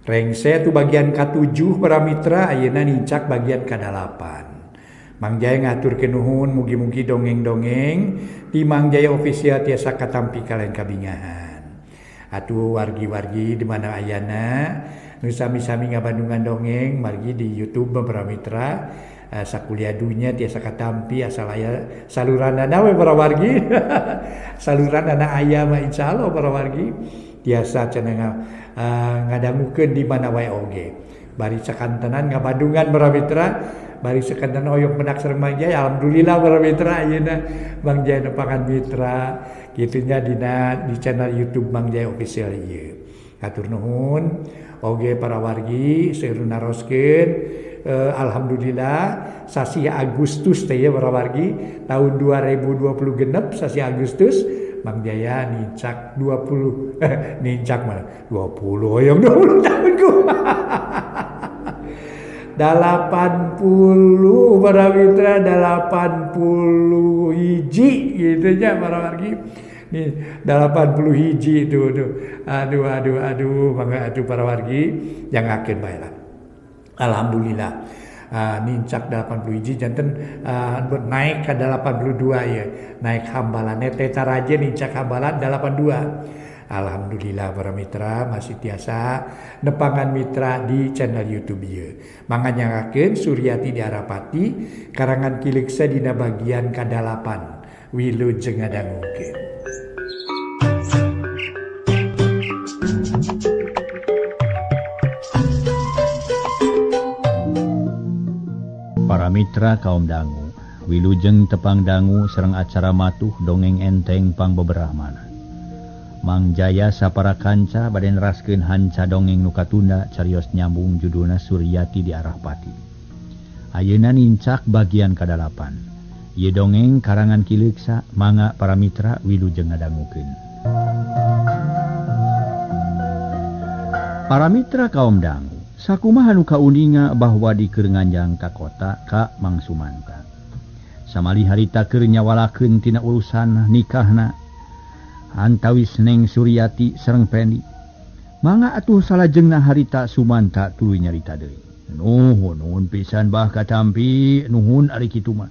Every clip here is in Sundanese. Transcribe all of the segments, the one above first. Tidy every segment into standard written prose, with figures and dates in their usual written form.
Rengse tu bagian ke-7 para mitra, ayeuna nincak bagian ke-8. Mang Jaya ngaturkeun nuhun mugi-mugi dongeng-dongeng di Mang Jaya Official tiasa katampi kalian kabingahan. Atuh wargi-wargi di mana ayana nu sami-sami ngabandungan dongeng margi di YouTube para mitra. Sakuliah dunya tiasa katampi asal aya saluranana we para wargi. Saluranana aya mah insyaallah para wargi tiasa cenah ngadangukeun di mana wae oge. Bari sakantenan ngabandungan para mitra, bari sakantenan oyong menak sareng Mang Jaya. Alhamdulillah para mitra ayeuna Mang Jaya nepangan mitra kitunya di channel YouTube Mang Jaya Official ieu. Hatur nuhun oge para wargi seueur naroskeun. Alhamdulillah sasi Agustus teh ya para wargi tahun 2020 genep sasi Agustus Mang Jaya nincak 20 nincak mana 20 yang 20 tahunku 80 para mitra 80 hiji gitu nya para wargi nih 80 hiji itu aduh mangga atuh para wargi jangakeun bae lah. Alhamdulillah nincak 80 hiji janten naik ke 82 ya. Naik hambalan teh taraje nincak hambalan 82. Alhamdulillah para mitra masih tiasa nepangan mitra di channel YouTube ieu. Mangga nyangakeun Suryati di Arapati karangan Kiliksa dina bagian ke-8 wilujeng ngadangukeun. Para mitra kaum dangu, wilujeng tepang dangu sareng acara matuh dongeng enteng pang beberahmana. Mang Jaya sapara kanca bade neraskeun hanca dongeng nu katunda carios nyambung judulna Suryati di Arapati. Ayeuna nincak bagian ke-8. Ieu dongeng karangan Kiliksa mangga para mitra wilujeng ngadangukeun. Para mitra kaum dangu, sakumaha nu kauninga bahwa di keur nganjang ka kota ka Mang Sumanta. Samali harita keur nyawalakeun tina urusan nikahna antawis Neng Suryati sareng Pendi. Mangga atuh salajengna harita Sumanta tuluy nyarita deui. Nuhun pisan bah katampi, nuhun ari kitu mah.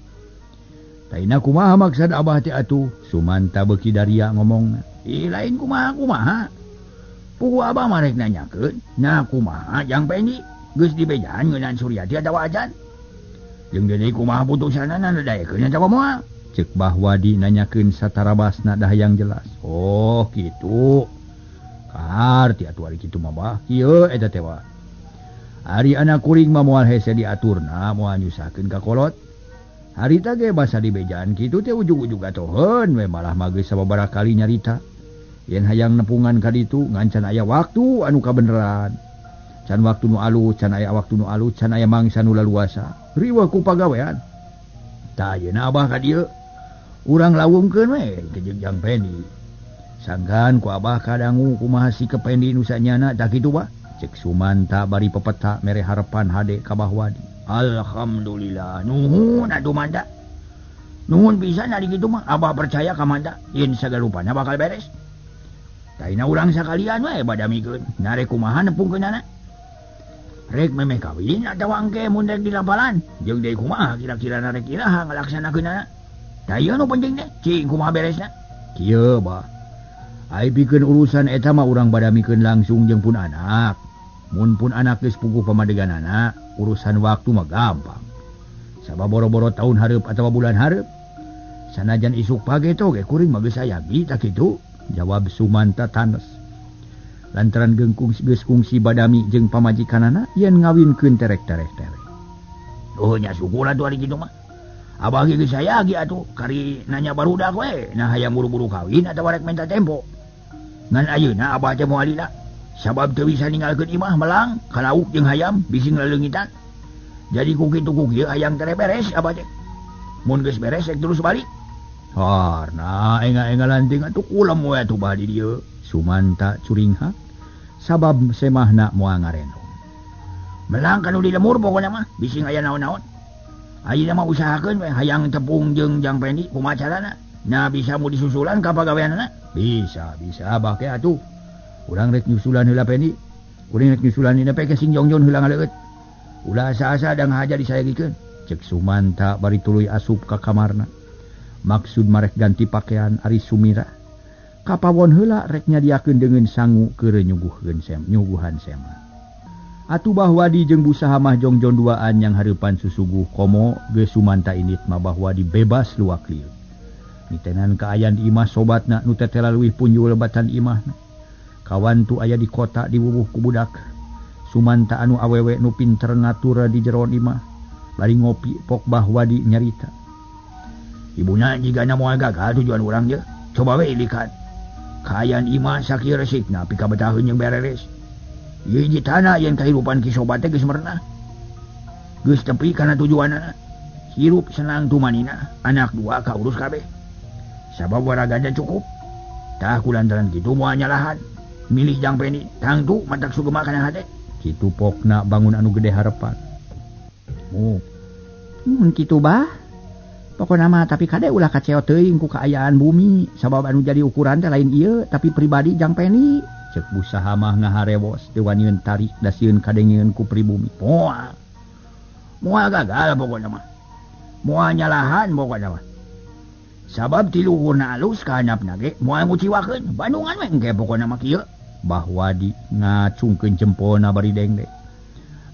Taina kumaha maksud abah teh atuh? Sumanta beuki daria ngomongna. Lain kumaha. Pugu abah marek nanyakeun, nah kumaha Jang Pendi geus dibejaan ngeunaan Suryati atawa ajan. Jeung deui kumaha putusanna nadaekeun atawa moal? Ceuk Bahwadi nanyakeun satarabasna dahayang jelas. Oh kitu. Kaharti atuh ari kitu mah bah. Ieu eta teh wa. Ari anak kuring mah moal hese diaturna moal nyusahkeun ka kolot. Harita ge basa dibejaan kitu teh ujug-ujug atoheun we malah mah geus sababaraha kali nyarita. Yen hayang nepungan ka ditu ngan can aya waktu anu kabeneran. Can waktu nu alus, can aya waktu nu alus, can aya mangsa nu laluasa. Riweuh ku pagawean. Tah ayeuna abah ka dieu urang lawungkeun we ke Jang Pendi. Sanggan ku abah kadangu kumaha si ke Pendi nu sanyana tah kitu bah. Cek Sumanta bari pepeta mere harepan hade ka Bahwadi. Alhamdulillah nuhun atuh manda. Nuhun pisan ari kitu mah abah percaya ka manda yen sagalupana bakal beres. Taina urang sakalian we badamikeun narek kumaha nepungkeunana. Rek memeh kawin atawa engke mun rek di lapalan. Jeung deui kumaha kira-kira narek iraha ngalaksanakeunana. Da ieu nu penting teh cing kumaha beresna. Kieu bah. Ai pikeun urusan eta mah urang badamikeun langsung jeung pun anak. Mun pun anak geus puguh pamadeganana, urusan waktu mah gampang. Sabab boro-boro tahun hareup atawa bulan hareup. Sanajan isuk page toge kuring mah geus sayagi tak kitu. Jawab Sumanta tanes. Lantaran geus kungsi badami jeung pamajikanana yen ngawinkeun terek-terek. Oh nya syukur atuh ari kitu mah. Abah ge geus sayagi atuh kari nanya barudak we, nah hayang buru-buru kawin atawa rek menta tempo. Ngan ayeuna abah teh moal lila. Sabab teu bisa ninggalkeun imah melang ka lauk jeung hayam bisi ngaleungitan. Jadi ku kitu ku kieu hayang tere beres abah teh. Mun geus beres rek terus balik. Harna enga-enga lanting atuh ulam we atuh bah di dieu. Sumanta curingha sabab semahna moal ngarenong. Melang kanu di lemur pokona mah bisi aya naon-naon. Ayeuna mah usahakeun we hayang tepung jeung Jang Pendi kumaha carana. Nah bisa mu disusulan ka pagaweanana? Bisa abah ke atuh. Urang rek nyusulan heula Pendi. Kuring nyusulan dina peke sing jongjon heula ngaleut. Ulah asa-asa da ngahaja disayagikeun. Cek Sumanta bari tuluy asup ka kamarna. Maksud marek ganti pakaian ari Sumira. Kapawon heula rek nyadiakeun deungeun sangu keur nyuguhan Sema. Atuh Bahwadi jeung Busaha mah jongjon duaan yang hareupan susuguh komo geus Sumanta init mah Bahwadi bebas luak lieu. Mitenan kaayaan di imah sobatna nu tetela leuwih punjul lebatan imahna. Kawan tu aya di kota diwuwuh ku budak. Sumanta anu awewe nu pinter ngatur di jeroan imah. Bari ngopi pok Bahwadi nyarita. Ibuna jigana moal gagal tujuan urang je. Coba we likat. Kaayaan imah sakieu resikna pika betaheun jeung bereres. Ieu hiji tanah yen kahirupan ki sobat teh geus merenah. Geus tepi kana tujuanna. Hirup senang tumanina, anak dua kaurus kabeh. Sabab waragana cukup. Tah kulantaran kitu moal nyalahan. Milih Jang Peni, tangtu mantak sugema kana hate. Kitu pokna bangun anu gede harepan. Mun kitu bah. Pokona mah tapi kade ulah kaceot teuing ku kaayaan bumi, sabab anu jadi ukuran teh lain ieu, tapi pribadi Jang Peni. Cek Busaha mah ngaharewos teu wani tarik da sieun kadengieun ku pribumi. Moal gagal pokona mah. Moal nyalahan pokona mah. Sabab ti luhurna alus ka handapna ge moal nguciwakeun, Bandungan we engke pokona mah kieu. Bahwadi ngacungkeun jempolna bari dengdek.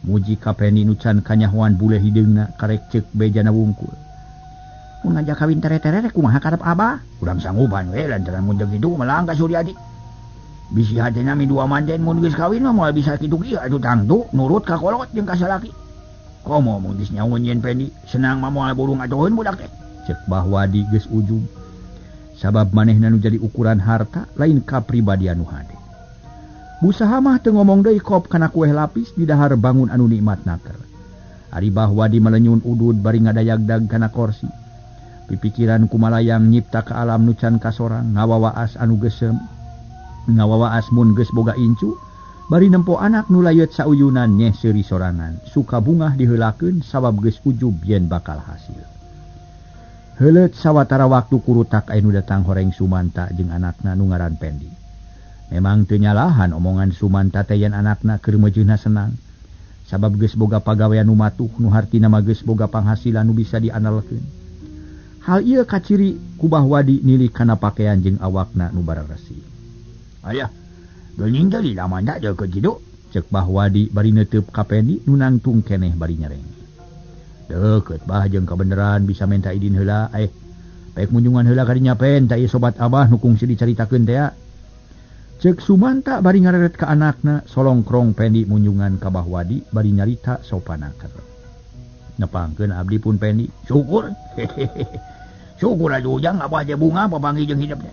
Muji ka Peni nu can kanyahoan bule hideungna karek ceuk bejana wungkul. Mun ngajak kawin tere-tere rek kumaha karep abah? Urang sanggupan we lantaran mun teu kitu melang ka Suryadi. Bisi hatena mi dua manten mun geus kawin mah moal bisa kitu kieu atuh tangtu nurut ka kolot jeung ka salaki. Komo mun geus nyaun yen Peni senang mah moal burung atoheun budak teh. Cek Bahwadi geus ujung. Sabab manehna nu jadi ukuran harta lain kapribadian nu hade. Busaha mah teu ngomong deui kop kana kueh lapis di dahar bangun anu nikmat naker. Ari Bahwadi melenyun udud bari ngadayagdag kana kursi. Pipikiran kumalayang nyipta ka alam nu can kasorang ngawawaas anu geusem. Ngawawaas mun geus boga incu bari nempo anak nu layeut sauyunan nyeh seuri sorangan. Suka bungah diheulakeun sabab geus ujub yen bakal hasil. Heuleut sawatara waktu kurutak anu datang horeng Sumanta jeung anakna nu ngaran Pendi. Memang teu nyalahan omongan Sumanta teh yen anakna keur meujeuhna senang. Sabab geus boga pagawean nu matuh nu hartina mah geus boga panghasilan nu bisa diandalkeun. Hal ieu kaciri ku Bahwadi nilih kana pakaian jeung awakna nu bararesi. Aya, geuning teh di lamanda deukeut kitu. Cek Bahwadi bari neuteub ka Pendi nu nangtung keneh bari nyereng. Deukeut bah jeung kabeneran bisa minta idin heula Baik munjungan heula ka dinya pen tah ieu sobat abah nu kungsi dicaritakeun teh. Cek Sumanta bari ngareret ka anakna solongkrong Pendi munjungan ka Bahwadi bari nyarita sopanaker. Nepangkeun abdi pun Pendi. Syukur. Syukur atuh Ujang abah teh bunga papanggih jeung hidup teh.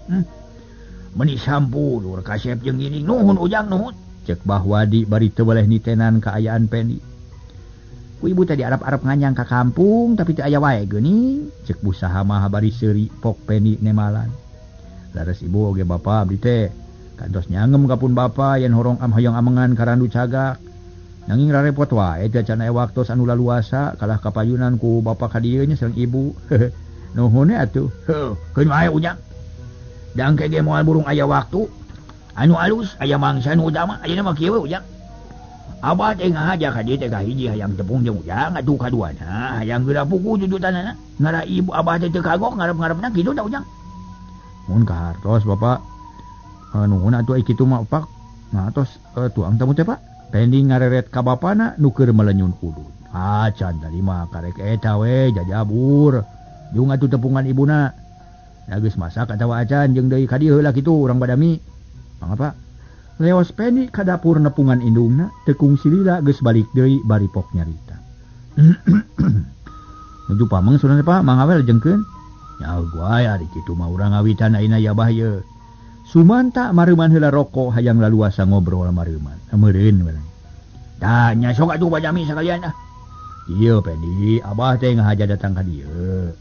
Meni sampulur kasep jeung gini nuhun Ujang nuhun. Cek Bahwadi bari teu boleh nitenan kaayaan Pendi. Ku ibu tadi arep-arep nganyang ka kampung tapi teu aya wae geuning. Cek Busaha mah bari seuri pok Pendi nemalan. Laras ibu oge bapa abdi teh kantos nyangem kapun bapa yen horong hoyong amengan ka randu cagak. Nanging rarepot wae teh can aya waktos anu laluasa kalah kapayunan ku bapa ka dieu nya sareng ibu. Nuhun atuh. Heuh, keun wae Ujang. Dangke ge moal burung aya waktu anu alus aya mangsa nu utama ayeuna mah kieu Ujang. Abah teh ngahaja ka dieu teh ka hiji hayang tepung jeung Ujang atuh kaduana hayang geura pugu jujutanana. Ngara ibu abah teh teu kagok ngarep-ngarepna kitu da Ujang. Mun ka hartos Bapak. Nuhun atuh ai kitu mah Pak. Nah tos tuang tamu teh Pak. Pendi ngareret ka bapana nu keur melenyun udud. Can tadi mah karek eta we jajabur. Jung atuh tepungan ibuna. Da geus masak atawa acan jeung deui ka dieu heula kitu urang badami. Mangapa? Leos Pendi ka dapur nepungan indungna, teu kungsi lila geus balik deui bari pok nyarita. Nuju pameng sunana Pak, mangawel jengkeun. Nya gua ari kitu mah urang ngawitan ayeuna ya bah ye. Sumanta mareuman heula rokok hayang laluasa ngobrol mareuman. Meureun bae. Da nya sok atuh bajami sakalian ah. Ieu Pendi, abah teh ngahaja datang ka dieu.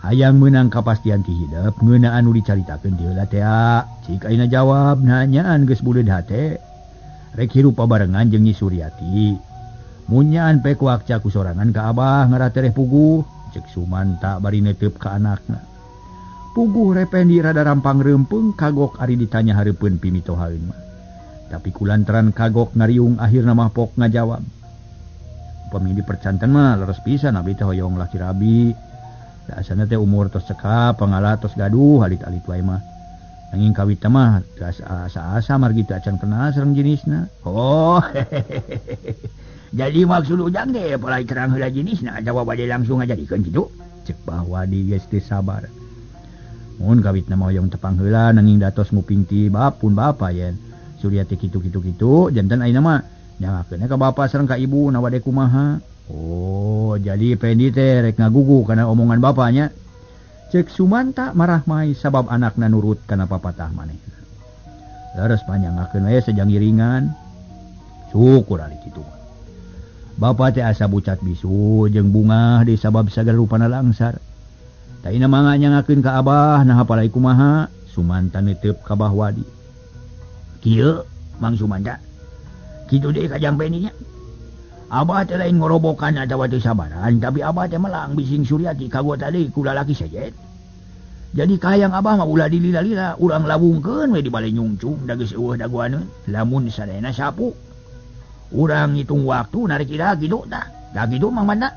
Hayang meunang kapastian ti hidup ngeunaan anu dicaritakeun ti heula teh. Cik ayeuna jawab nanyaan geus buleud hate. Rek hirup pabarengan jeung Nyi Suryati. Mun nyaan pek wakca ku sorangan ka abah ngara tereh puguh. Cek Sumanta bari neuteub ka anakna. Puguh Rependi rada rampang reumpeng kagok ari ditanya hareupeun pimitohaeun mah. tapi kulantaran kagok ngariung akhirna mapok ngajawab. Upami dipercantan mah leres pisan abdi teh hoyong laki rabi. Da asana teh umur tos cekap pangala tos gaduh alit-alit wae mah. Nanging kawit mah asa-asa margi teu acan kenal sareng jenisna. Oh. Jadi maksud ujang deh mulai terang heula jenisna jawab bade langsung ngajadikeun kitu. Cek Bahwadi geus teu sabar. Mun kawitna mah hoyong tepang heula nanging datos nguping ti bapun bapa yen. Suryati kitu janten ayeuna mah nyangakeun ka bapa sareng ka ibu na wade kumaha. Oh, jadi Pendi teh rek ngagugu kana omongan bapanya. Cek Sumanta marah mai sabab anakna nurut kana papatah manehna. Leres panyangakeun we sejang iringan. Syukur ari kitu. Bapa teh asa bucat bisu jeung bunga di sabab sagala rupana langsar. Taina mangga nyangakeun ka Abah nah hapalai kumaha. Sumanta neuteup ka Bahwadi. Kieu Mang Sumanta. Kitu deui kajang Pendinya. Abah teh lain ngorobokan atawa teu sabaran, tapi Abah teh melang bising Suryati kagua tadi ku lalaki sajet. Jadi kayang Abah mah ulah dilila-lila, urang labungkeun we di balai nyungcung da geus eueuh daguaneun, lamun sadayana sapu. Urang ngitung waktu narik ira kitu tah. Da kitu Mang Manda.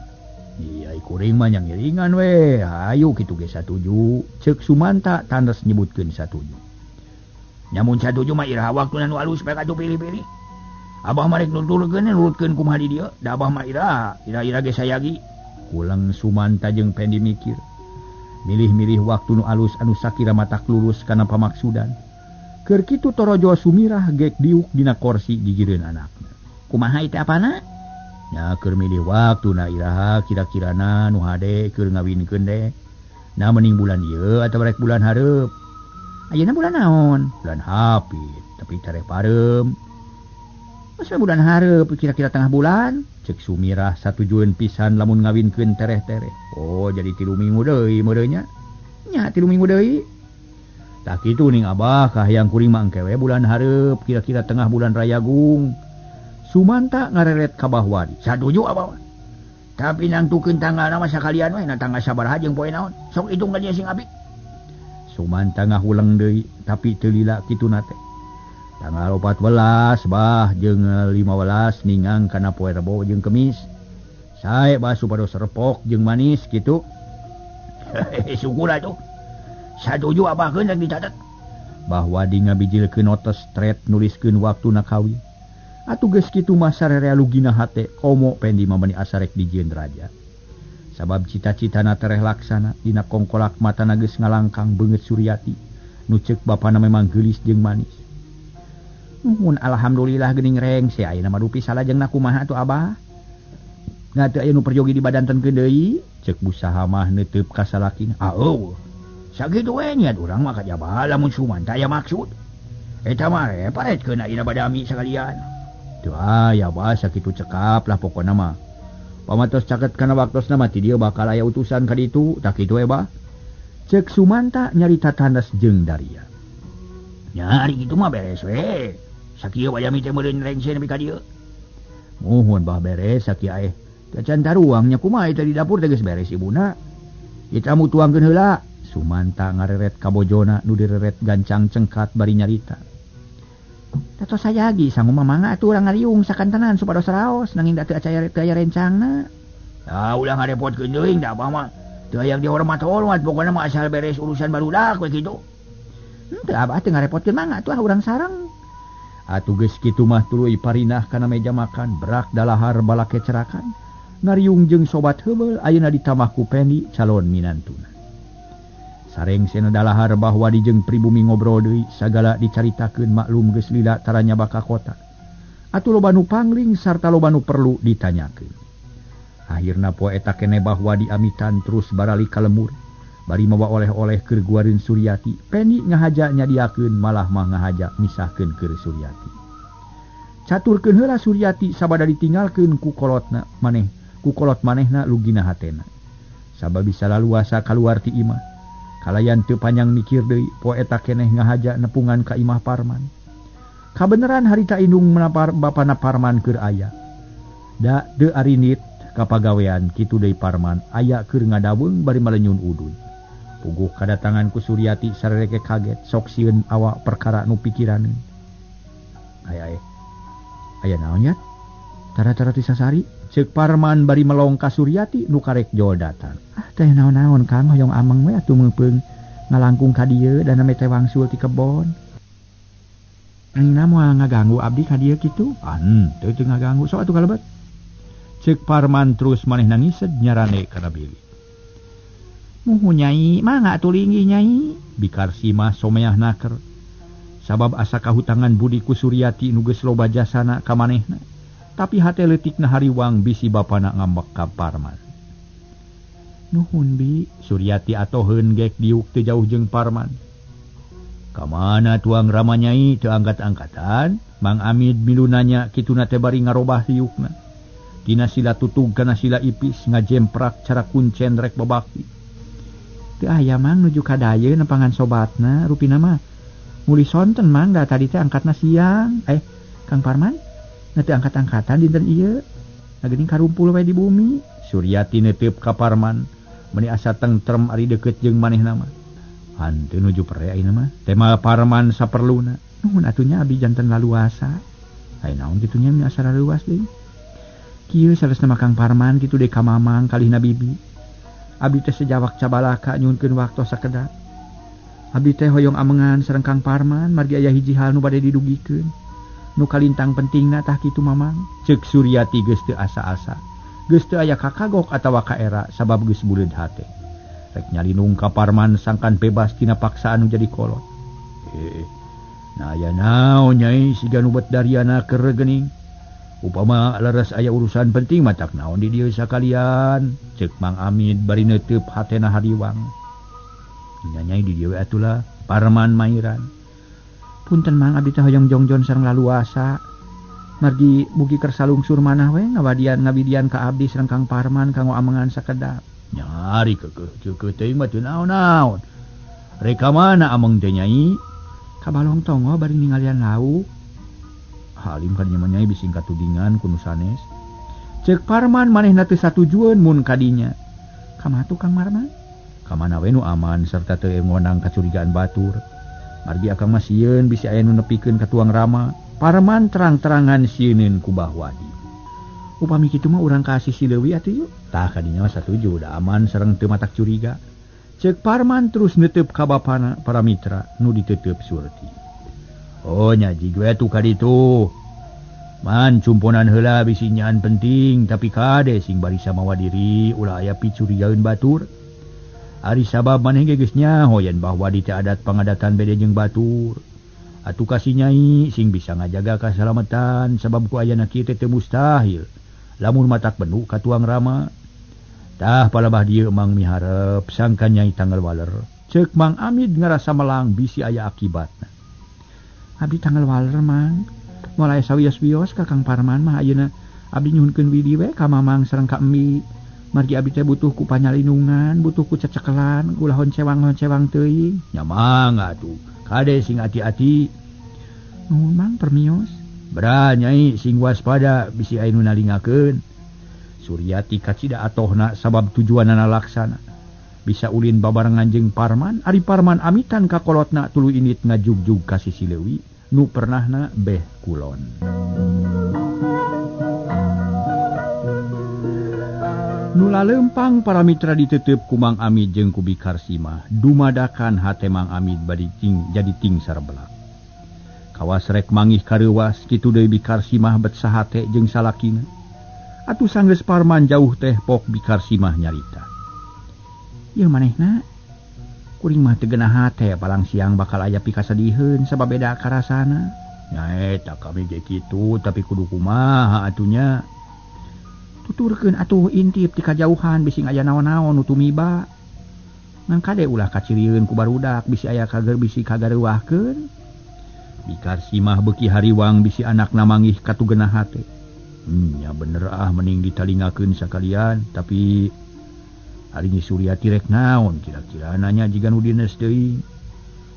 Iya kuring mah nya ngiringan we. Hayu kitu ge satuju. Ceuk Sumanta tandas nyebutkeun satuju. Nyamun satuju mah ira waktuna nu alus bae katu pilih-pilih. Abah marek nurutkeun kumaha di dieu. Da Abah mah ira ge sayagi. Kulang Sumanta jeung Pendi mikir. Milih-milih waktu nu alus anu sakira matak lurus kana pamaksudan. Keur kitu torojo sumirah gek diuk dina kursi gigireun anakna. Kumaha ieu teh apana? Nya keur milih waktu na iraha kira-kirana nu hade keur ngawinkeun deh. Na mending bulan ieu atawa rek bulan hareup. Ayeuna bulan naon? Bulan Hapit, tapi tareh parem. Masa bulan hareup kira-kira tengah bulan? Cek Sumirah satujueun pisan lamun ngawinkeun tereh-tereh. Oh, jadi 3 minggu deui meureun nya. Nya 3 minggu deui. Tah kitu ning Abah kahayang kuring mah engke we bulan hareup kira-kira tengah bulan Rayagung. Sumanta ngareret ka Bahwadi. Satuju Abah. Tapi nangtukeun tanggalna mah sakalian we na tanggal sabaraha jeung poe naon. Sok hitung ka dieu sing abdi. Sumanta ngahuleng deui tapi teu lila kituna teh. Tanggal 14 bah jeung 15 ningang kana poe Rebo jeung Kemis. Sae bah supados repok jeung manis kitu. Syukur atuh. Satuju Abah keun rek dicatet. Bahwadi ngabijilkeun notes stret nuliskeun waktuna kawin. Atuh geus kitu mah sarerea lugina hate komo Pendi mah mani asa rek dijieun raja. Sabab cita-citana tereh laksana dina kongkolak matana geus ngalangkang beungeut Suryati nu ceuk bapana memang geulis jeung manis. Mun alhamdulillah geuning rengse ayeuna mah dupi salajengna kumaha atuh Abah? Na teu aya nu perjogi dibadantenkeun deui? Ceuk Busaha mah neuteup ka salakina. Eueuh. Sakitu we niat urang mah kajaba lamun Sumanta aya maksud. Eta mah paretkeun ayeuna badami sakalian. Teu aya bah sakitu cekap lah pokona mah. Pamatos caket kana waktosna mah ti dieu bakal aya utusan ka ditu, tak kitu we bah. Ceuk Sumanta nyarita tandas jeung Daria. Nya ari kitu mah beres we. Sakieu badami teh meureun rengse nepi ka dieu. Muhun bah beres sakieu aya. Teu can taruang nya kumaha eta di dapur teh geus beres ibuna. Kita mutuangkeun heula. Sumanta ngareret ka bojona nu direret gancang cengkat bari nyarita. Tato sayagi sanggup mamangga atuh urang ngariung sakantenan supados raos nanging da teu aya rencangna. Ah ulah ngarepotkeun deui da Abah mah. Teu hayang dihormat-hormat pokona mah asal beres urusan barudak we kitu. Teu Abah teu ngarepotkeun mangga atuh urang sareng. Atuh geus kitu mah tuluy parinah kana meja makan berak dalahar balake cerakan. Ngariung jeung sobat heubeul ayeuna ditamah ku Pendi calon minantuna. Sareng sena dalahar Bahwadi jeung pribumi ngobrol deui sagala dicaritakeun maklum geus lila taranya baka kota. Atuh loba nu pangling sarta loba nu perlu ditanyakeun. Akhirna poe eta keneh Bahwadi amitan terus barali ka lemur. Bari mawa oleh-oleh keur guareun Suryati. Pendi ngahaja nyadiakeun malah mah ngahaja misahkeun keur Suryati. Caturkeun heula Suryati sabada ditinggalkeun ku kolotna manehna lugina hatena. Sabab bisa laluasa kaluar ti imah. Kalayan teu panjang mikir deui poe eta keneh ngahaja nepungan ka Imah Parman. Kabeneran harita indung menapar bapana Parman keur aya. Da teu arinit kapagawean kitu deui Parman aya keur ngadaweung bari malenyun udun. Puguh kadatangan ku Suryati sarereke kaget sok sieun awak perkara nu pikiraneun. Aya naon nya? Tara-tara ti sasari. Ceuk Parman bari melong ka Suryati nu karek jol datang. Teh naon-naon Kang hoyong ameng we atuh meupeung ngalangkung ka dieu dan ame teh wangsul ti kebon. Ayeuna moal ngaganggu abdi ka dieu kitu? Teu ngaganggu sok atuh kalebet. Ceuk Parman terus maneh nangised nyarane kana Billy. Muhu nyai, mangga atuh linggih nyai. Bikarsi mah someah naker. Sabab asa kahutangan budi ku Suryati nu geus loba jasana ka manehna. Tapi hate leutikna hariwang bisi bapana ngambek ka Parman. Nuhun bi, Suryati atoheun gek diuk teu jauh jeung Parman. Kamana tuang Rama nyai teu angkat-angkatan? Mang Amid milu nanya kituna teh bari ngarobah diukna. Tina sila tutug kana sila ipis ngajemprak cara kuncen rek babakti. Teu aya mang nuju ka dayeun nempangan sobatna rupina mah muli sonten mang da tadi teh angkatna siang. Kang Parman na teu angkat-angkatan dinten ieu. Geuning karumpul we di bumi. Suryati neuteup ka Parman meuni asa tentrem ari deukeut jeung manehna mah. Hanteu nuju pere ayeuna mah. Teh mah Parman saperluna. Nuhun atunya abi janten laluasa. Hayu naon kitu nya asa laluas deui. Kieu salesna mah Kang Parman kitu deui ka Mamang kalihna bibi. Abdi teh sejawak cabalaka nyuhunkeun waktu sakedap. Abdi teh hoyong amengan sareng Kang Parman margi aya hiji hal nu bade didugikeun. Nu kalintang pentingna tah kitu Mamang. Ceuk Suryati geus teu asa-asa. Geus teu aya kakagok atawa kaera sabab geus buleud hate. Rek nyalinung ka Parman sangkan bebas tina paksaan nu jadi kolot. Nah aya naon nyai siga nu bet dariana keur geuning. Upama leres aya urusan penting matak naon di dieu sakalian. Ceuk Mang Amid bari neuteup hatena hariwang. Nyanyai di dieu atulah Parman mairan. Punten Mang abdi teh hoyong jongjon sareng laluasa. Margi mugi keur salungsur manah we ngabidian ka abdi sareng Kang Parman kanggo amengan sakedap. Nyari keukeuh teuing mah teu naon-naon. Reka mana ameng teh nyai? Ka Balong Tongo bari ningalian lauk. Halim kan nyai bising katudingan ku nu sanes. Ceuk Parman manehna teu satujueun mun kadinya. Kamatu Kang Parman? Kamana we nu aman sarta teu ngonang kacurigaan batur. Margi akang mah sieun bisi aya nu nepikeun ka tuang Rama. Parman terang-terangan sieunneun ku Bahwadi. Upami kitu mah urang ka Sisi Leuwi atuh yuk. Tah kadinya mah satuju da aman sareng teu matak curiga. Ceuk Parman terus neuteup ka bapana Paramitra nu diteuteub Surti. Oh nyaji gue tuh kaditu. Man cumponan heula bisi nyaan penting tapi kade sing bari samawa diri ulah aya picurigaeun batur. Ari sabab maneh ge geus nyaho yen Bahwadi teh adat pangadatan bede jeung batur. Atuh kasih nyai sing bisa ngajaga kasalamatan sabab ku ayana kieu teh mustahil. Lamun matak benu ka tuang Rama. Tah palebah dieu Mang miharep sangkan nyai tanggal waler. Ceuk Mang Amid ngarasa melang bisi aya akibatna. Abdi tanggal waler Mang. Mulai sawios-wios ka Kang Parman mah ayeuna abdi nyuhunkeun widi we ka Mamang sareng ka Embi. Margi abdi teh butuh ku panyalinungan, butuh ku cecekelan, ulah honcewang teuing. Nya mangga atuh. Kade sing ati-ati. Nuhun Mang permios. Bra nyai sing waspada bisi aya nu nalingakeun. Suryati kacida atohna sabab tujuanna laksana. Bisa ulin babarengan jeung Parman, ari Parman amitan ka kolotna tuluy init ngajugjug ka Sisi Leuwi nu pernahna beh kulon. Nu laleumpang Paramitra diteuteub ku Mang Amid jeung ku Bikarsi mah dumadakan hate Mang Amid badi jadi ting sarebelak. Kawas rek mangih kareuwas kitu deui Bikarsi mah bet sahate jeung salakina. Atuh sanggeus Parman jauh teh pok Bikarsi mah nyarita. Ieu manehna kuring mah teu geunah hate palang siang bakal aya pikasadiheun sabab beda karasana. Nya eta kami ge kitu tapi kudu kumaha atunya. Tuturkeun atuh intip ti kajauhan bisi aya naon-naon nu tumiba. Ngan kade ulah kacirieun ku barudak bisi aya kager bisi kagareuwahkeun. Bikarsi mah beuki hariwang bisi anakna mangih katugeunah hate. Nya bener mending ditalingakeun sakalian tapi ari ni Suryati rek naon kira-kira nanya jiga nu dines deui.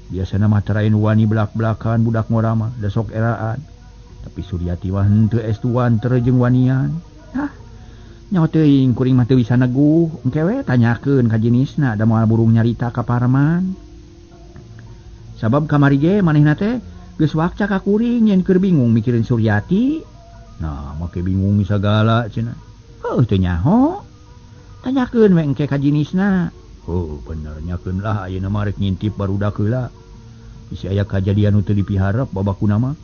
Biasana mah tarain wani belak-belakan budak ngora mah da sok eraan. Tapi Suryati mah henteu estuan teu jeung wanian. Hah. Nyaho teuing kuring mah teu bisa neguh, engke we tanyakeun ka jenisna da moal burung nyarita ka Parman. Sabab kamari ge manehna teh geus wakca ka kuring yen keur bingung mikirin Suryati. Nah, make bingung sagala cenah. Heuh teu nyaho. Tanyakeun we engke ka jinisna. Oh, bener nyakeun lah ayeuna mah rek ngintip barudak heula. Bisi aya kajadian nu teu dipiharep babakuna mah.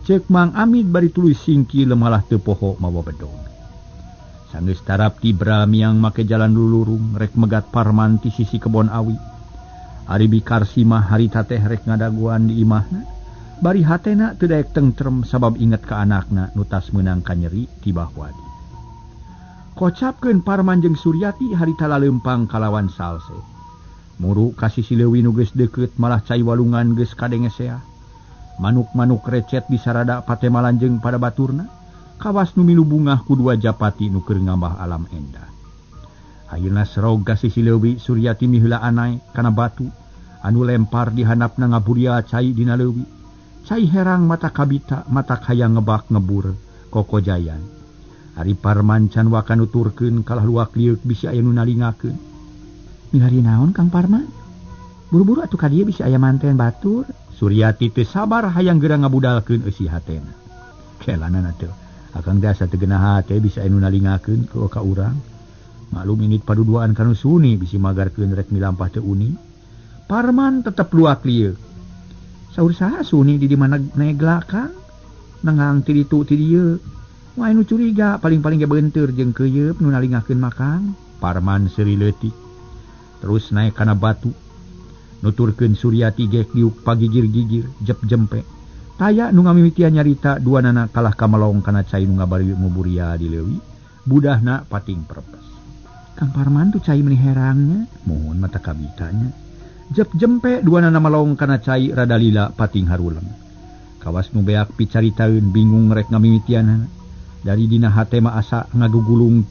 Ceuk Mang Amit bari tuluy singki lemalah teu poho mawa bedog. Sanggeus tarap ti Bramiang make jalan lurung rek megat Parman ti sisi kebon awi. Ari Bikarsi mah harita teh rek ngadaguan di imahna. Bari hatena teu daek tentrem sabab inget ka anakna nu tas meunang ka nyeri ti Bahwadi. Kocapkeun Parman jeung Suryati harita laleumpang kalawan salse. Muru ka sisi leuwih nu geus deukeut malah cai walungan geus kadengesea. Manuk-manuk recet disarada pate malanjeng pada baturna. Kawas nu milu bungah ku dua japati nu keur ngambah alam endah. Ayeuna serog ka sisi leuwih Suryati miheula anai kana batu anu lempar di handapna ngaburia cai dina leuwih. Cai herang mata kabita mata hayang ngebak ngebur kokojayan. Ari Parman can waka nuturkeun kalah luak liuk bisi aya nu nalingakeun. Ningali naon Kang Parman? Buru-buru atuh ka dieu bisi aya manten batur. Suryati teu sabar hayang geura ngabudalkeun eusi hatena. Kelanana teu akang dasa teu genah hate bisa anu nalingakeun ka urang. Maklum init paduduaan kanu suni bisi magarkeun rek milampah teu uni. Parman tetep luak lieu. Saur saha suni di dimana negla Kang? Nangang ti ditu ti dieu. Wah anu curiga paling-paling ge beunteur jeung keuyeub nu nalingakeun makang. Parman seuri leutik. Terus naik kana batu. Nuturkeun Suryati gek diuk pagigir-gigir jep jempe. Taya nu ngamimitian nyarita duanana kalah kamelong kana cai nu ngabari nguburia di leuwih. Budahna pating perepes. Kang Parman tu cai meuni herangnya, mohon mata kabitanya. Jep jempe duanana melong kana cai rada lila pating haruleng. Kawas nu beak picaritaeun bingung rek ngamimitianana. Dari dina hate mah asa ngagugulung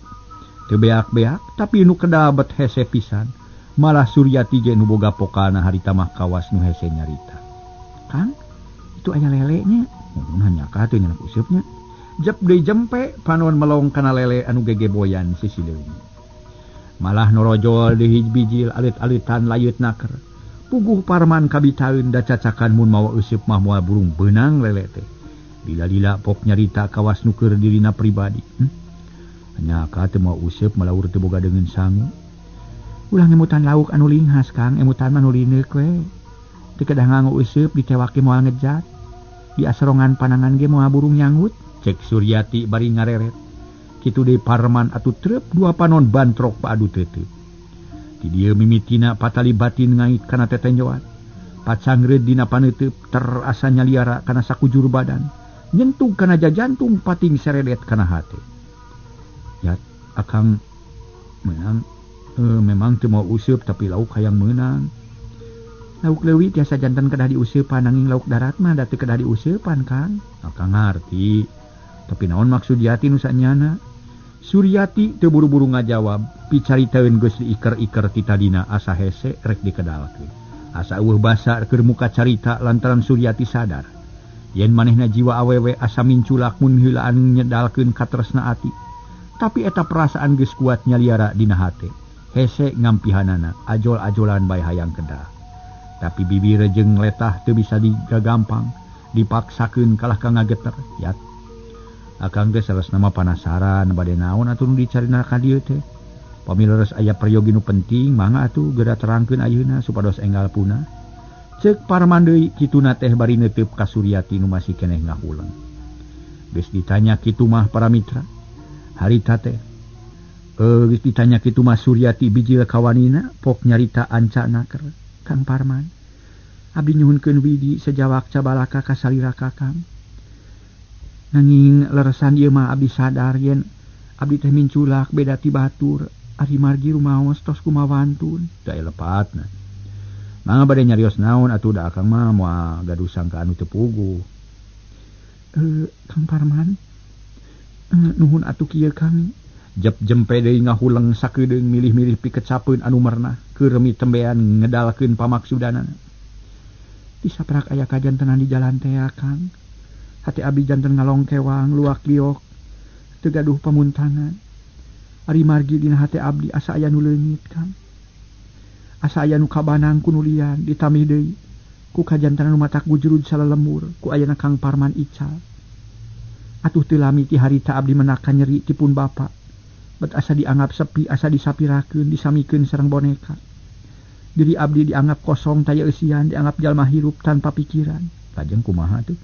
teu beak-beak tapi nu kedabet hese pisan. Malah Suryati ge nu boga pokana harita mah kawas nu hese nyarita. Kang, itu aya lelenya. Mun hanya ka teu nyana useup nya. Jep deui jempe panon melong kana lele anu gegeboyan sisi leuwih. Malah norojol deui bijil alit-alitan layut naker. Puguh Parman kabitaeun da cacakan mun mawa useup mah moal burung beunang lele teh. Lila-lila pok nyarita kawas nu keur dirina pribadi. Hanya ka teu moal useup malaur teu boga deungeun sangu. Ulang emutan lauk anu linghas Kang, emutan mah nu lineuk we. Teu kedah nganggo useup ditewak ge moal ngejat. Di aserongan panangan ge moal burung nyangut. Cek Suryati bari ngareret. Kitu deui Parman atuh trep dua panon bantrok paadu teuteup. Ti dieu mimitina patali batin ngait kana tetenjoan. Pacangreud dina paneuteub terasa nyaliara kana sakujur badan. Nyentuh kana jajantung pating seredet kana hate. Ya akang menang. Memang teu mau useup tapi lauk hayang meunang. Lauk leuwih tiasa janten kedah diuseupan nanging lauk darat mah da teu kedah diuseupan Kang. Akang ngarti. Tapi naon maksud Yati nu sanyana? Suryati teu buru-buru ngajawab, picaritaeun geus diiker-iker ti tadina asa hese rek dikedalkeun. Asa eueuh basa keur muka carita lantaran Suryati sadar yen manehna jiwa awewe asa minculak mun heulaan nyedalkeun katresna ati. Tapi eta perasaan geus kuat nyaliara dina hate. Hese ngampihanana ajol-ajolan bae hayang kedah. Tapi bibir jeung letah teu bisa digagampang dipaksakeun kalah ka ngageter. Yat akang teh saresna mah panasaran bade naon atuh nu dicarina ka dieu teh. Pamileres aya prayogi nu penting mangga atuh geura terangkeun ayeuna supados enggal punah. Ceuk Parman deui kituna teh bari neuteup ka Suryati nu masih keneh ngahuleng. Geus ditanya kitu mah para mitra. Harita teh geus ditanya kitu mah Suryati bijil kawanina pok nyarita ancana keur. Kang Parman, abdi nyuhunkeun widi sejawak cabalaka ka salira Kakang. Nanging leresan ieu mah abdi sadar yen abdi teh minculak beda ti batur. Ari margi rumaos tos kumawantun. Da lepatna. Mangga bade nyarios naon atuh da akang mah moal gaduh sangka anu teu puguh. Kang Parman, nuhun atuh kieu Kang. Jep jempe deui ngahuleng sakeudeung milih-milih pikeut sapeun anu mernah keur remi tembean ngedalkeun pamaksudanana. Di saprak aya kajantenan di jalan teh Kang. Hati abdi janten ngalongkewang luak liok teu gaduh pamuntangan. Ari margi dina hate abdi asa aya nu leungit Kang. Asa aya nu kabanang ku nu lian ditamih deui ku kajantan nu matak bujurud salemur ku ayana Kang Parman ical. Atuh teu lami ti harita abdi menakan nyeri tipun bapa. Bet asa dianggap sepi, asa disapirakeun, disamikeun sareng boneka. Diri abdi dianggap kosong taya eusian, dianggap jalma hirup tanpa pikiran. Lajeng kumaha tuh?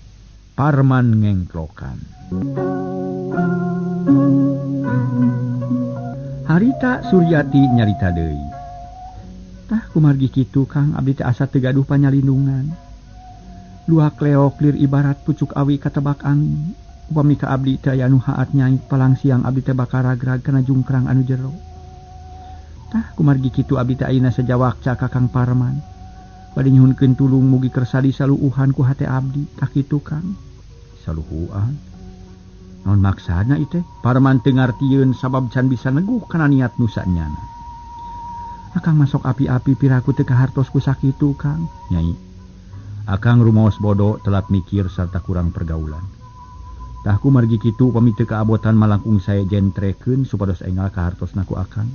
Parman ngengklokan. Harita Suryati nyarita deui. Tah kumargi kitu Kang abdi teh asa teu gaduh panyalindungan. Luak leok lir ibarat pucuk awi katebak angin. Upami ka abdi teh aya nu haat nyai palang siang abdi teh bakal ragrag kana jungkrang anu jero. Tah kumargi kitu abdi teh ayeuna sajawakca ka Kang Parman. Bade nyuhunkeun tulung mugi kersadi saluuhan ku hate abdi. Tah kitu Kang. Saluuhan. Naon maksana ieu teh? Parman teu ngartieun sabab can bisa neguh kana niat nu sanyana. Akang masok api-api piraku teu kahartos ku sakitu Kang. Nyai. Akang rumaos bodo telat mikir sarta kurang pergaulan. Tah kumargi kitu upami teu kaabotan malangkung saya jentrekeun supados enggal kahartosna ku akang.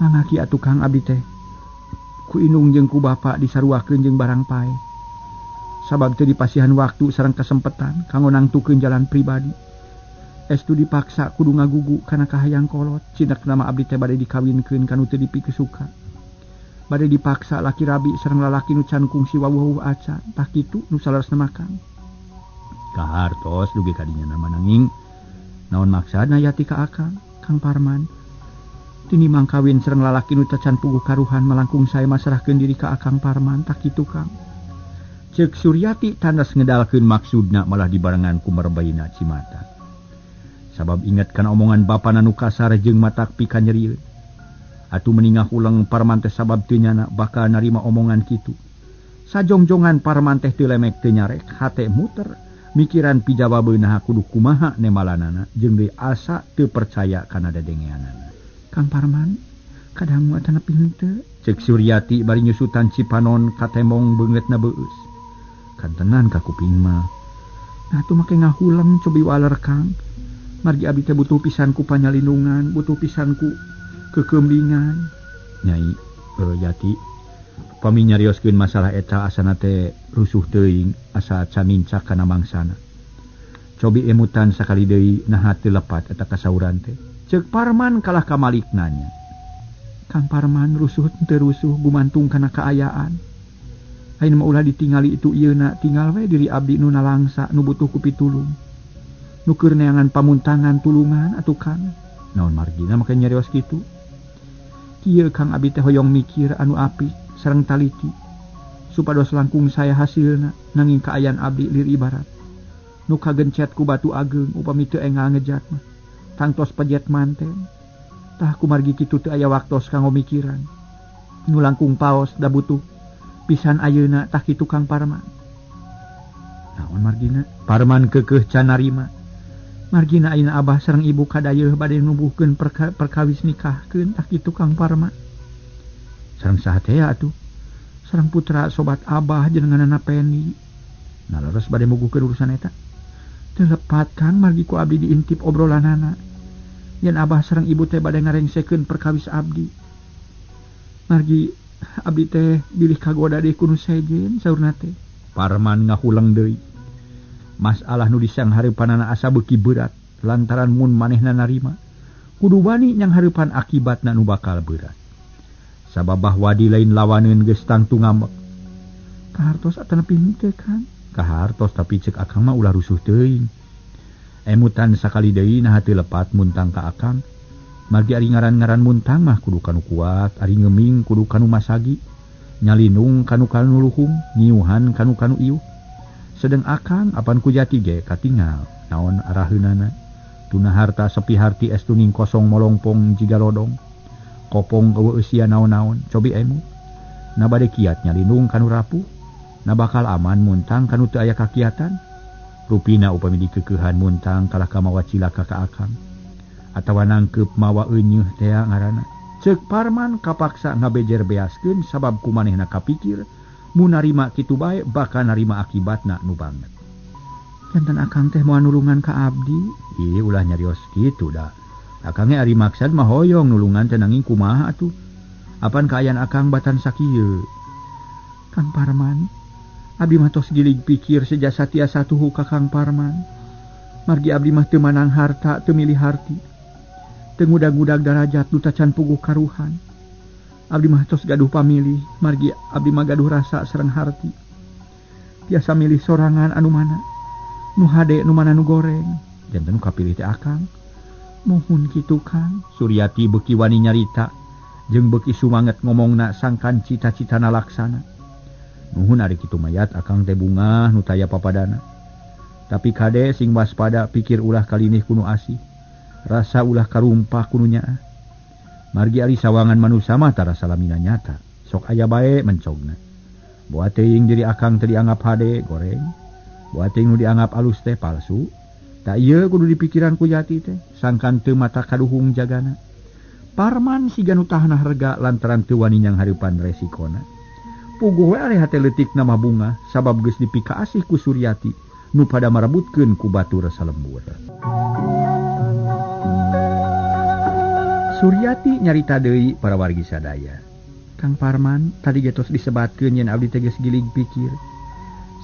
Mangaki atuh Kang abdi teh ku indung jeung ku bapa disaruakeun jeung barang pae. Sabab teu dipasihan waktu sareng kasempetan kanggo nangtukeun jalan pribadi. Estu dipaksa kudu ngagugu kana kahayang kolot, cindak nama abdi teh bade dikawinkeun kanu teu dipikesuka. Bade dipaksa laki rabi sareng lalaki nu can kungsi wawuh acan, tah kitu nu salaresna Kang. Kahartos dugi kadinya nama nanging naon maksana yati ka akang Kang Parman tinimang kawin sareng lalaki nu can puguh karuhan malangkung saya masrahkeun diri ka Akang Parman tak kitu Kang. Ceuk Suryati tandas ngedalkeun maksudna malah dibarengan ku merbaina Cimata. Sabab inget kana omongan bapana nu kasar jeung matak pika nyerieun. Atuh meningah ulang Parman teh sabab teu nyana bakal narima omongan kitu. Sajongjongan Parman teh teu lemek teu nyarek hate muter. Mikiran pijawabeunah kudu kumaha nemalanana jeung deui asa teu percaya kana dadengeanana. Kang Parman, kadang muatan nepi henteu? Ceuk Suryati bari nyusutan Cipanon katemong beungeutna beueus. Kantenan ka kuping mah. Nah tuh make ngahulang cobi waler Kang. Margi abdi teh butuh pisan ku panyalindungan, butuh pisan ku kekembingan. Nyai, Yati pami nyarioskeun masalah eta asana teh rusuh teuing asa camincak kana mangsana. Cobi emutan sakali deui naha teu lepat eta kasauran teh. Ceuk Parman kalah ka maliknanya. Kang Parman rusuh teu rusuh gumantung kana kaayaan. Ayeuna mah ulah ditingali itu ieuna tinggal we diri abdi nu nalangsa nu butuh ku pitulung. Nu keur neangan pamuntangan tulungan atuh Kang. Naon margina make nyarios kitu? Kieu Kang abdi teh hoyong mikir anu apik sareng taliti supados langkung saya hasilna nanging kaayaan abdi lir ibarat nu kagencet ku batu ageung upami teu enggal ngejat mah tangtos pejet manten. Tah kumargi kitu teu aya waktos kanggo mikiran nu langkung paos da butuh pisan ayeuna tah kitu Kang Parman. Naon margina? Parman keukeuh can narima. Margina ayeuna abah sareng ibu kadayeuh bade nubuhkeun perkawis nikahkeun tah kitu Kang Parman. Sareng saha teh atuh? Sareng putra sobat abah jenenganna Peni. Nah leres bade muguhkeun urusan eta. Teu lepat Kang margi ku abdi diintip obrolanana. Yen abah sareng ibu teh bade ngarengsekeun perkawis abdi. Margi abdi teh bilih kagoda deui ku nu sejen saurna teh. Parman ngahulang deui. Masalah nu disanghareupanana asa beuki berat lantaran mun manehna narima kudu wani nyang hareupan akibatna nu bakal berat. Sababah wadi lain lawaneun geus tangtu ngambek. Kahartos atuh nepi henteu Kang? Kahartos tapi ceuk Akang mah ulah rusuh teuing. Emutan sakali deui naha teu lepat muntang ka Akang. Margi ari ngaran-ngaran muntang mah kudu kanu kuat, ari ngeming kudu kanu masagi, nyalinung kanu luhung, nyiuhan kanu ieuh. Sedeng Akang apan ku jati ge katingal naon araheunana. Tuna harta sepi harti estu ning kosong molongpong jiga lodong. Kopong eueuh eusia naon-naon cobi emu. Na bade kiat nyalinung kanu rapuh. Na bakal aman muntang kanu teu aya kakiatan. Rupina upami dikeukeuhan muntang kalah ka mawa cilaka ka Akang. Atawa nangkeup mawa enyeuh teh ngaranna. Ceuk Parman kapaksa ngabejer beaskeun sabab kumanehna kapikir mun narima kitu bae bakal narima akibatna nu banget. Janten Akang teh moal nulungan ka abdi. Ieu ulah nyarios kitu da. Akang ge ari maksad mah hoyong nulungan teh nanging kumaha atuh? Apan kaayaan Akang batan sakieu? Kang Parman, abdi mah tos gilig pikir sejasa tiasa tuhu ka Kang Parman. Margi abdi mah teu manang harta, teu milih harti. Teu ngudag-ngudag darajat nu tacan puguh karuhan. Abdi mah tos gaduh pamilih, margi abdi mah gaduh rasa sareng harti. Tiasa milih sorangan anu mana, nu hade nu mana nu goreng. Janten nu kapilih teh akang. Mohon kitu Kang. Suryati beuki wani nyarita, jeung beuki sumanget ngomongna sangkan cita-citana laksana. Nuhun ari kitu mayat akang teh bunga nu taya papadana. Tapi kade sing waspada pikir ulah kalinih kuno asih. Rasa ulah karumpah kuno nyaah. Margi ari sawangan manusia mah tara salamina nyata. Sok aya bae mencogna. Boa teuing diri akang teu dianggap hade goreng. Boa teuing nu dianggap alus teh palsu. Tak ieu kudu dipikiran ku Yati teh. Sangkan teu mata kaduhung jagana. Parman siga nu tahanah rega lantaran teu wani nyang hareupan resikona. Puguh we ari hate leutikna mah bunga sabab geus dipika asih ku Suryati nu pada marebutkeun ku batur salembur. Suryati nyarita deui para wargi sadaya. Kang Parman tadi getos disebatkeun yen abdi teh geus gilig pikir.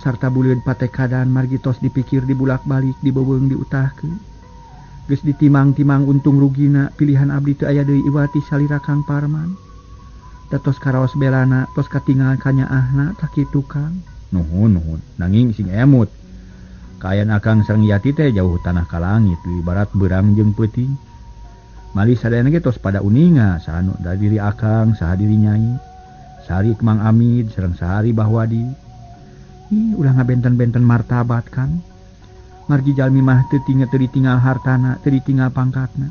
Sarta buleud patekadan margi tos dipikir dibulak-balik dibebeung diutahkeun. Geus ditimang-timang untung rugina pilihan abdi teu aya deui iwati salira Kang Parman. Datos karaos belana tos katingal kanyaahna tak kitu Kang. Nuhun nanging sing emut. Kaayaan akang sareng Yati teh jauh tanah ka langit ibarat beurang jeung peuting. Mali sadayana ge tos pada uninga saha nu da diri akang saha diri Nyai. Sahari Mang Amid sareng sahari Bahwadi. Ulah ngabenten-benten martabat Kang. Margi jalmi mah teu ditinggal hartana, teu ditinggal pangkatna.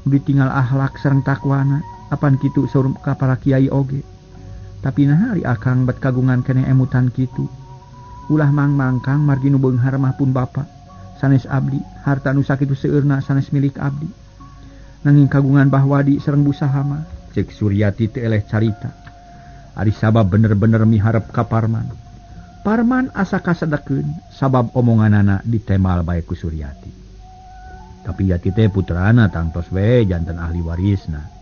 Ditinggal akhlak sareng takwana. Apan kitu saur ka para kiai oge. Tapi nah ari akang bet kagungan keneh emutan kitu. Ulah mangkang margi nu beunghar mah pun bapa. Sanes abdi, harta nu sakitu seueurna sanes milik abdi. Nanging kagungan Bahwadi sareng busaha mah ceuk Suryati teu eleh carita. Ari sabab bener-bener miharep ka Parman. Parman asa kasedekeun sabab omonganana ditemal bae ku Suryati. Tapi Yati teh putrana tangtos we janten ahli warisna.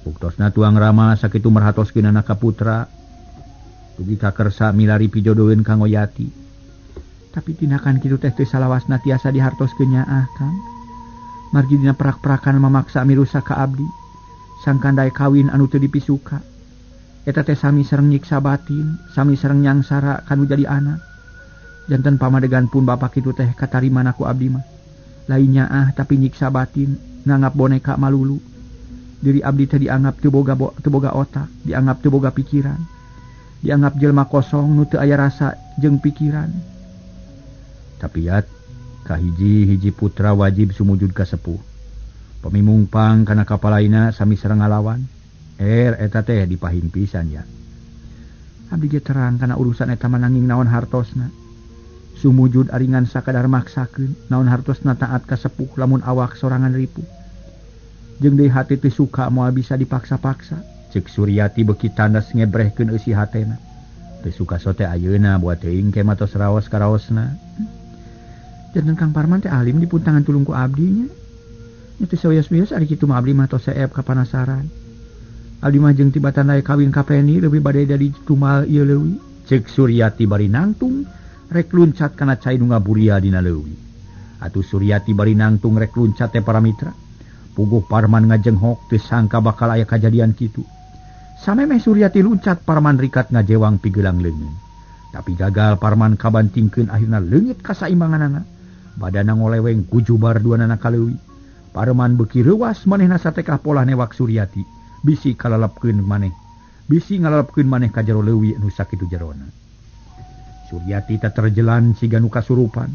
Buktosna tuang rama sakitu merhatoskeun anak ka putra. Dugi ka kersa milari pijodoeun kanggo Yati. Tapi tinakan kitu teh teu salawasna tiasa dihartoskeun nyaah Kang. Margi dina perak-perakan memaksa mirusak ka abdi. Sangkan dae kawin anu teu dipisuka. Eta teh sami sareng nyiksa batin, sami sareng nyangsara kanu jadi anak. Janten pamadegan pun bapak kitu teh katarimana ku abdi mah. Lain nyaah tapi nyiksa batin, nganggap boneka malulu. Diri abdi teh dianggap teu boga otak, dianggap teu boga pikiran. Dianggap jelema kosong nu teu aya rasa jeung pikiran. Tapi Yat kahiji-hiji putra wajib sumujud ka sepuh. Pamimungpang kana kapalaina sami sareng ngalawan. Eta teh dipahing pisan ya. Abdi ge terang kana urusan eta mananging naon hartosna. Sumujud aringan sakadar maksakeun, naon hartosna taat ka sepuh lamun awak sorangan ripuh. Jeung deui hati teu suka moal bisa dipaksa-paksa. Ceuk Suryati beuki tandas ngebrehkeun eusi hatena. Teu suka sote ayeuna buat teuing ke matos raos karaosna. Janten Kang Parman teh alim di puntangan tulung ku abdinya. Nya teu sawias-wias ari kitu mah abdi mah tos saep kapanasaran. Abdi mah jeung tibatan dae kawin ka Peni leuwih bade jadi tumal ieu leuwih. Ceuk Suryati bari nangtung rek luncat kana cai nu ngaburia dina leuwih. Atuh Suryati bari nangtung rek luncat teh para mitra. Puguh Parman ngajenghok teu sangka bakal aya kajadian kitu. Samemeh Suryati luncat Parman rikat ngajewang pigeulang leungeun. Tapi gagal Parman kabantingkeun akhirna leungit kasaimbanganana. Badana ngoleweng kujubar duanana ka leuwih. Parman beuki reuwas manehna satekah pola newak Suryati. Bisi kalalepkeun maneh. Bisi ngalalepkeun maneh ka jero leuwih anu sakitu jerona. Suryati teh terjelan siga nu kasurupan.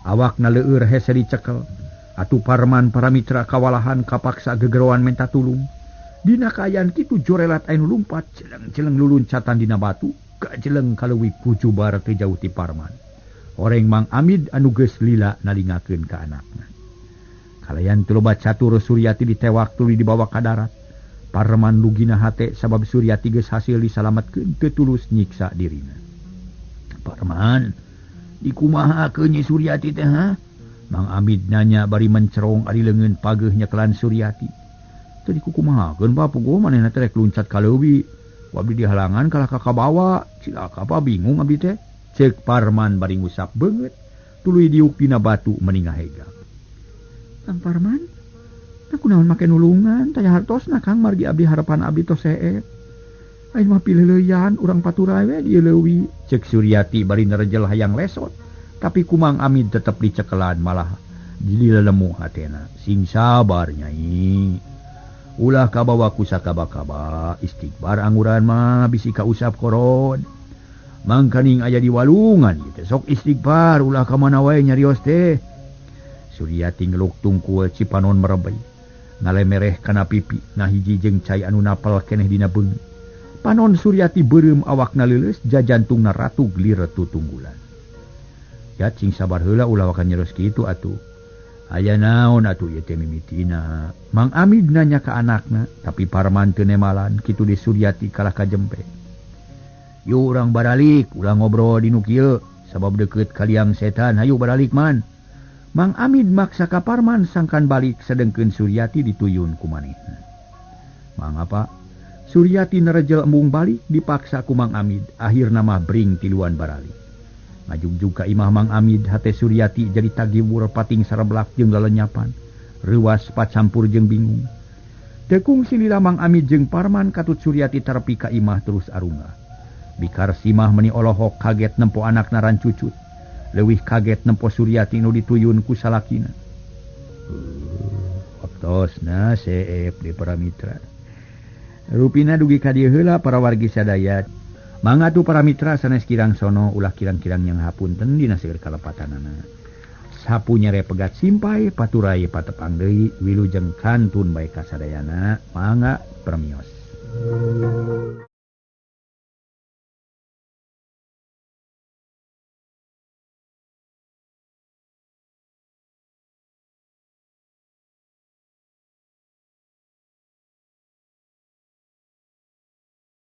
Awakna leueur hese dicekel. Atuh Parman para mitra kawalahan kapaksa gegeroan menta tulung. Dina kaayaan kitu jorelat anu lumpat celeng-celeng luluncatan dina batu. Kajeleng ka leuwih kujubar teu jauh ti Parman. Oreng Mang Amid anu geus lila nalingakeun ka anakna. Kalayan teu loba catur Suryati ditewak tuluy dibawa ka darat. Parman lugina hate sabab Suryati geus hasil disalametkeun teu tulus nyiksa dirina. Parman, dikumahakeun nya Suryati teh ha? Mang Amid nanya bari mencerong ari leungeun pageuh nyekelan Suryati. Teu dikumahakeun Pak puguh manehna teh rek luncat ka leuwih. Wabi di halangan kalah kakak bawa cilaka apa bingung abi teh cek Parman bari ngusap banget tuluy diuk dina batu meningah hega. Kang Parman aku naon make nulungan taya hartosna Kang margi abdi harapan abdi tos seet. Aing mah pileuleyan urang paturai we dieu leuwih cek Suryati bari nerejel hayang lesot tapi kumang Amid tetep dicekelan malah dilelemu hatena. Sing sabar Nyai. Ulah kabawa ku sakaba-kaba istighbar anguran mah bisi ka usap koron. Mangkaning aya di walungan ieu sok istighbar ulah ka mana wae nyarios teh. Suryati ngeluk tungkul Cipanon merebay. Ngalemereh kana pipi ngahiji jeung cai anu napal keneh dina beung. Panon Suryati beureum awakna leuleus jajantungna ratu glir tutunggulan. Ya cing sabar heula ulah wakan nyeros kitu atuh. Aya naon atuh ieu teh mimitina. Mang Amid nanya ka anakna tapi Parman teu nemalan kitu di Suryati kalah kajempe. Yu urang baralik ulah ngobrol dinu kieu sabab deukeut ka liang setan hayu baralik man. Mang Amid maksa ka Parman sangkan balik sedengkeun Suryati dituyun ku manehna. Mang apa? Suryati nerejel embung balik dipaksa ku Mang Amid akhirna mah bring tiluan baralik. Ngajung ka imah Mang Amid hate Suryati jadi tagibur pating sareblak jeung lelenyapan. Reuas pacampur jeung bingung. Tekung silila Mang Amid jeung Parman katut Suryati terepi ka imah terus arunggah. Bikar simah meni olohok kaget nempo anakna rancucut. Leuwih kaget nempo Suryati nu dituyun ku salakina. Waktosna seep di Paramitra. Rupina dugi ka dieu heula para wargi sadaya. Mangatu para mitra sanes kirang sono ulah kirang-kirang yang hapunten dina segeur kalepatanana. Sapu nyere pegat simpai paturai patepang deui wilujeng kantun bae kasadayana mangga permios.